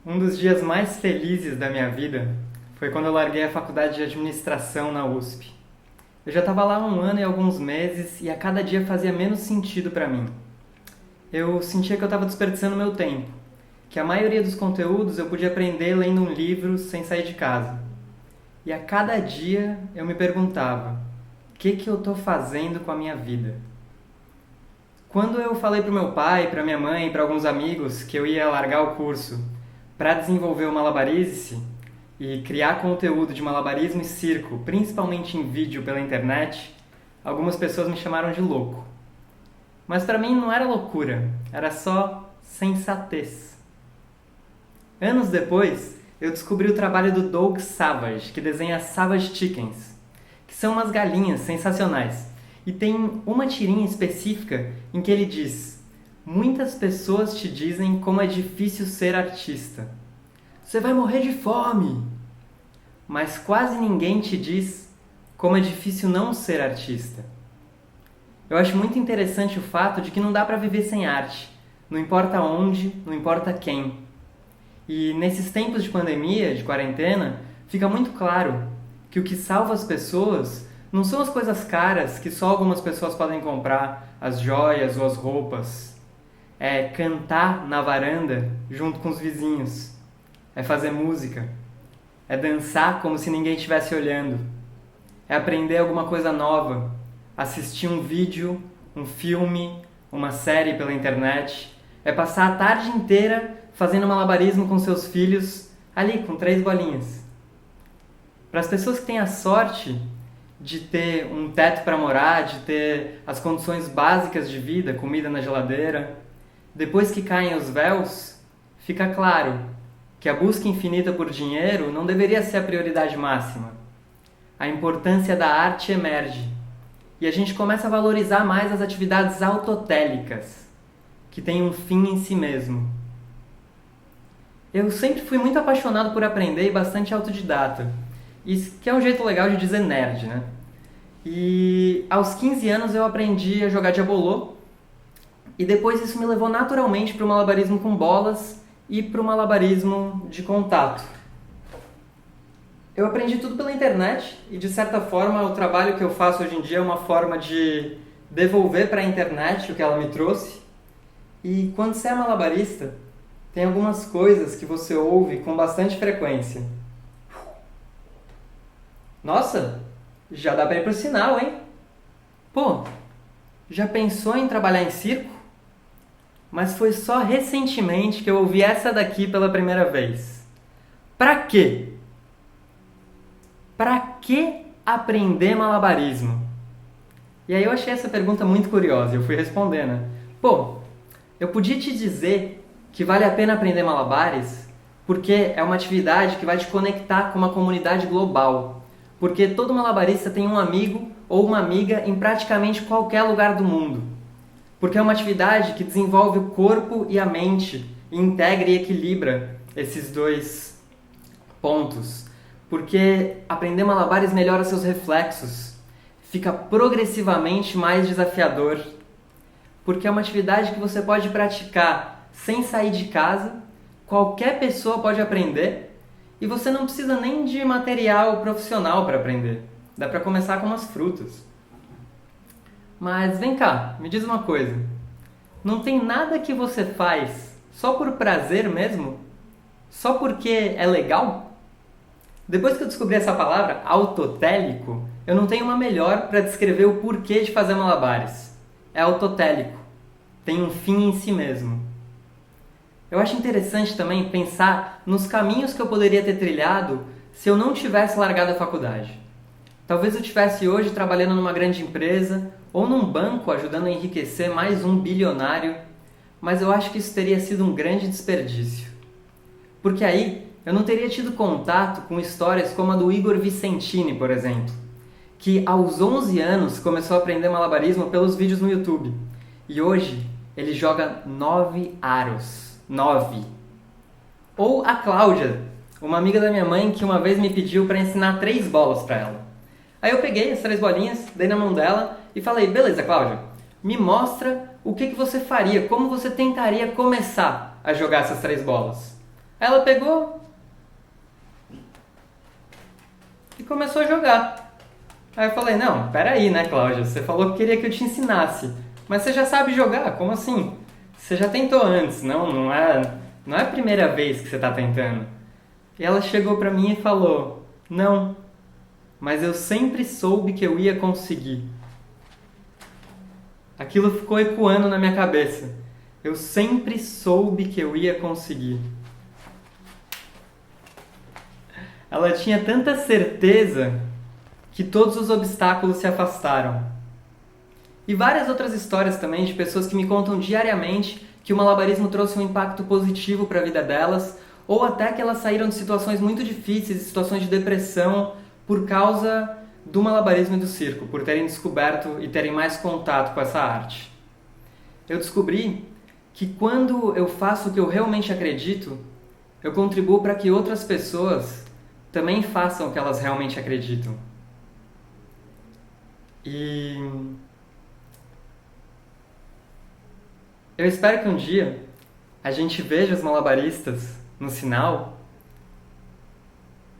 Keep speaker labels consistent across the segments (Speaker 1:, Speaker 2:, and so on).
Speaker 1: Um dos dias mais felizes da minha vida foi quando eu larguei a faculdade de administração na USP. Eu já estava lá há um ano e alguns meses e a cada dia fazia menos sentido para mim. Eu sentia que eu estava desperdiçando meu tempo, que a maioria dos conteúdos eu podia aprender lendo um livro sem sair de casa. E a cada dia eu me perguntava, o que eu estou fazendo com a minha vida? Quando eu falei para o meu pai, para minha mãe e para alguns amigos que eu ia largar o curso para desenvolver o Malabarize-se e criar conteúdo de malabarismo e circo, principalmente em vídeo pela internet, algumas pessoas me chamaram de louco. Mas para mim não era loucura, era só sensatez. Anos depois, eu descobri o trabalho do Doug Savage, que desenha Savage Chickens, que são umas galinhas sensacionais. E tem uma tirinha específica em que ele diz: muitas pessoas te dizem como é difícil ser artista. Você vai morrer de fome! Mas quase ninguém te diz como é difícil não ser artista. Eu acho muito interessante o fato de que não dá para viver sem arte. Não importa onde, não importa quem. E nesses tempos de pandemia, de quarentena, fica muito claro que o que salva as pessoas não são as coisas caras que só algumas pessoas podem comprar, as joias ou as roupas. É cantar na varanda junto com os vizinhos. É fazer música. É dançar como se ninguém estivesse olhando. É aprender alguma coisa nova. Assistir um vídeo, um filme, uma série pela internet. É passar a tarde inteira fazendo malabarismo com seus filhos, ali com 3 bolinhas. Para as pessoas que têm a sorte de ter um teto para morar, de ter as condições básicas de vida, comida na geladeira, depois que caem os véus, fica claro que a busca infinita por dinheiro não deveria ser a prioridade máxima. A importância da arte emerge e a gente começa a valorizar mais as atividades autotélicas, que têm um fim em si mesmo. Eu sempre fui muito apaixonado por aprender e bastante autodidata. Isso que é um jeito legal de dizer nerd, né? E aos 15 anos eu aprendi a jogar diabolô e depois isso me levou naturalmente para o malabarismo com bolas e para o malabarismo de contato. Eu aprendi tudo pela internet e de certa forma o trabalho que eu faço hoje em dia é uma forma de devolver para a internet o que ela me trouxe. E quando você é malabarista, tem algumas coisas que você ouve com bastante frequência. Nossa, já dá pra ir pro sinal, hein? Pô, já pensou em trabalhar em circo? Mas foi só recentemente que eu ouvi essa daqui pela primeira vez. Pra quê? Pra que aprender malabarismo? E aí eu achei essa pergunta muito curiosa e eu fui responder, né? Pô, eu podia te dizer que vale a pena aprender malabares porque é uma atividade que vai te conectar com uma comunidade global. Porque todo malabarista tem um amigo ou uma amiga em praticamente qualquer lugar do mundo. Porque é uma atividade que desenvolve o corpo e a mente, e integra e equilibra esses dois pontos. Porque aprender malabares melhora seus reflexos, fica progressivamente mais desafiador. Porque é uma atividade que você pode praticar sem sair de casa, qualquer pessoa pode aprender, e você não precisa nem de material profissional para aprender. Dá para começar com umas frutas. Mas vem cá, me diz uma coisa. Não tem nada que você faz só por prazer mesmo? Só porque é legal? Depois que eu descobri essa palavra, autotélico, eu não tenho uma melhor para descrever o porquê de fazer malabares. É autotélico. Tem um fim em si mesmo. Eu acho interessante também pensar nos caminhos que eu poderia ter trilhado se eu não tivesse largado a faculdade. Talvez eu estivesse hoje trabalhando numa grande empresa ou num banco ajudando a enriquecer mais um bilionário, mas eu acho que isso teria sido um grande desperdício. Porque aí eu não teria tido contato com histórias como a do Igor Vicentini, por exemplo, que aos 11 anos começou a aprender malabarismo pelos vídeos no YouTube e hoje ele joga 9 aros. 9. Ou a Cláudia, uma amiga da minha mãe que uma vez me pediu para ensinar 3 bolas para ela. Aí eu peguei as 3 bolinhas, dei na mão dela e falei: beleza, Cláudia, me mostra o que você faria, como você tentaria começar a jogar essas 3 bolas. Aí ela pegou e começou a jogar. Aí eu falei, não, peraí, né, Cláudia? Você falou que queria que eu te ensinasse. Mas você já sabe jogar, como assim? Você já tentou antes, não é a primeira vez que você está tentando. E ela chegou pra mim e falou, não, mas eu sempre soube que eu ia conseguir. Aquilo ficou ecoando na minha cabeça. Eu sempre soube que eu ia conseguir. Ela tinha tanta certeza que todos os obstáculos se afastaram. E várias outras histórias também de pessoas que me contam diariamente que o malabarismo trouxe um impacto positivo para a vida delas, ou até que elas saíram de situações muito difíceis, situações de depressão, por causa do malabarismo e do circo, por terem descoberto e terem mais contato com essa arte. Eu descobri que quando eu faço o que eu realmente acredito, eu contribuo para que outras pessoas também façam o que elas realmente acreditam. E eu espero que um dia a gente veja os malabaristas no sinal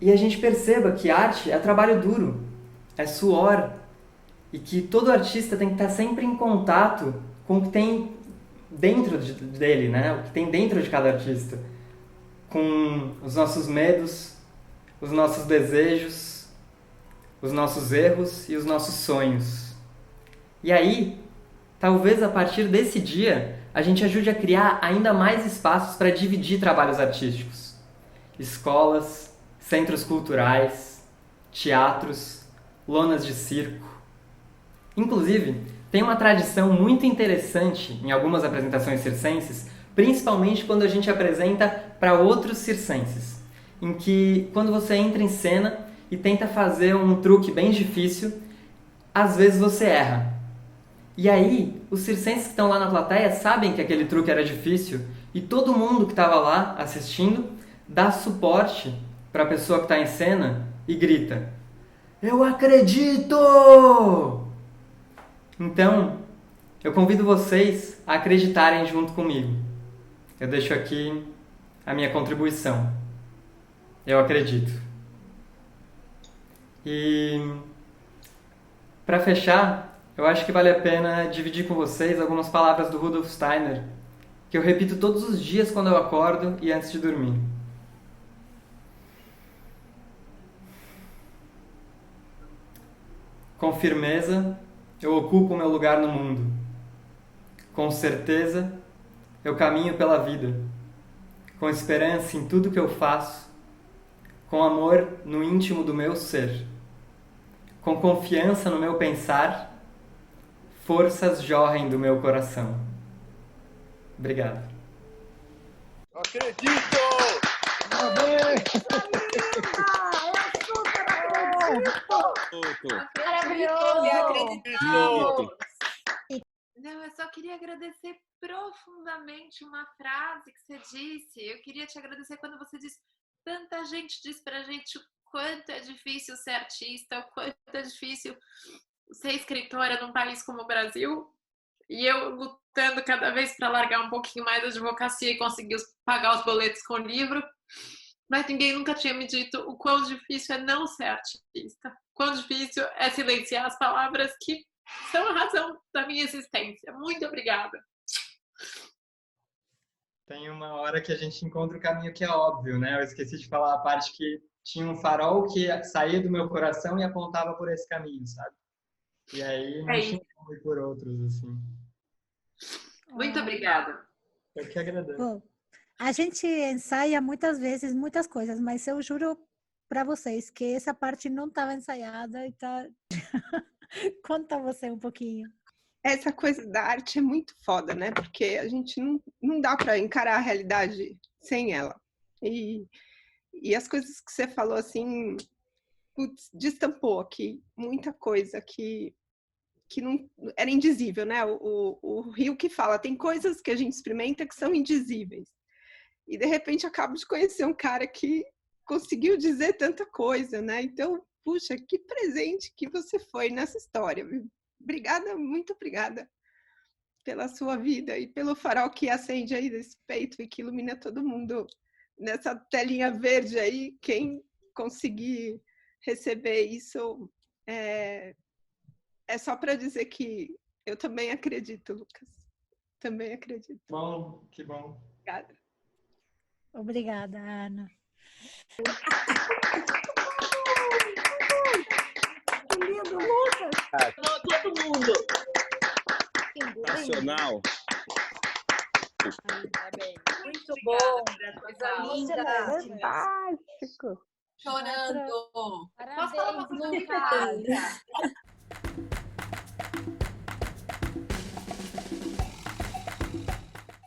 Speaker 1: e a gente perceba que arte é trabalho duro, é suor, e que todo artista tem que estar sempre em contato com o que tem dentro dele, né? O que tem dentro de cada artista, com os nossos medos, os nossos desejos, os nossos erros e os nossos sonhos. E aí, talvez a partir desse dia, a gente ajude a criar ainda mais espaços para dividir trabalhos artísticos. Escolas, centros culturais, teatros, lonas de circo. Inclusive, tem uma tradição muito interessante em algumas apresentações circenses, principalmente quando a gente apresenta para outros circenses, em que quando você entra em cena e tenta fazer um truque bem difícil, às vezes você erra. E aí, os circenses que estão lá na plateia sabem que aquele truque era difícil e todo mundo que estava lá assistindo dá suporte para a pessoa que está em cena e grita: Eu acredito! Então, eu convido vocês a acreditarem junto comigo. Eu deixo aqui a minha contribuição. Eu acredito. E para fechar, eu acho que vale a pena dividir com vocês algumas palavras do Rudolf Steiner, que eu repito todos os dias quando eu acordo e antes de dormir. Com firmeza, eu ocupo o meu lugar no mundo. Com certeza, eu caminho pela vida. Com esperança em tudo que eu faço. Com amor no íntimo do meu ser. Com confiança no meu pensar, forças jorrem do meu coração. Obrigado.
Speaker 2: Acredito!
Speaker 3: Maravilhoso! Não, eu só queria agradecer profundamente uma frase que você disse. Eu queria te agradecer quando você disse: tanta gente diz pra gente o quanto é difícil ser artista, o quanto é difícil ser escritora num país como o Brasil. E eu lutando cada vez para largar um pouquinho mais a advocacia e conseguir pagar os boletos com o livro. Mas ninguém nunca tinha me dito o quão difícil é não ser artista. Quão difícil é silenciar as palavras que são a razão da minha existência. Muito obrigada.
Speaker 1: Tem uma hora que a gente encontra o caminho que é óbvio, né? Eu esqueci de falar a parte que tinha um farol que saía do meu coração e apontava por esse caminho, sabe? E aí não tinha como ir por outros, assim.
Speaker 3: Muito obrigada.
Speaker 1: Eu que agradeço.
Speaker 4: Bom, a gente ensaia muitas vezes muitas coisas, mas eu juro para vocês que essa parte não estava ensaiada e tá. Conta você um pouquinho.
Speaker 5: Essa coisa da arte é muito foda, né? Porque a gente não dá para encarar a realidade sem ela. E as coisas que você falou, assim, putz, destampou aqui muita coisa que não era indizível, né? O Rio que fala, tem coisas que a gente experimenta que são indizíveis. E, de repente, acabo de conhecer um cara que conseguiu dizer tanta coisa, né? Então, puxa, que presente que você foi nessa história, viu? Obrigada, muito obrigada pela sua vida e pelo farol que acende aí desse peito e que ilumina todo mundo nessa telinha verde aí, quem conseguir receber isso, é só para dizer que eu também acredito, Lucas. Também acredito.
Speaker 1: Bom, que bom.
Speaker 5: Obrigada.
Speaker 4: Obrigada, Ana. Que lindo, Lucas!
Speaker 2: Todo mundo.
Speaker 6: Nacional.
Speaker 2: Muito bom.
Speaker 7: Coisa linda.
Speaker 5: Fantástico.
Speaker 2: Chorando.
Speaker 7: Parabéns,
Speaker 2: Lucas.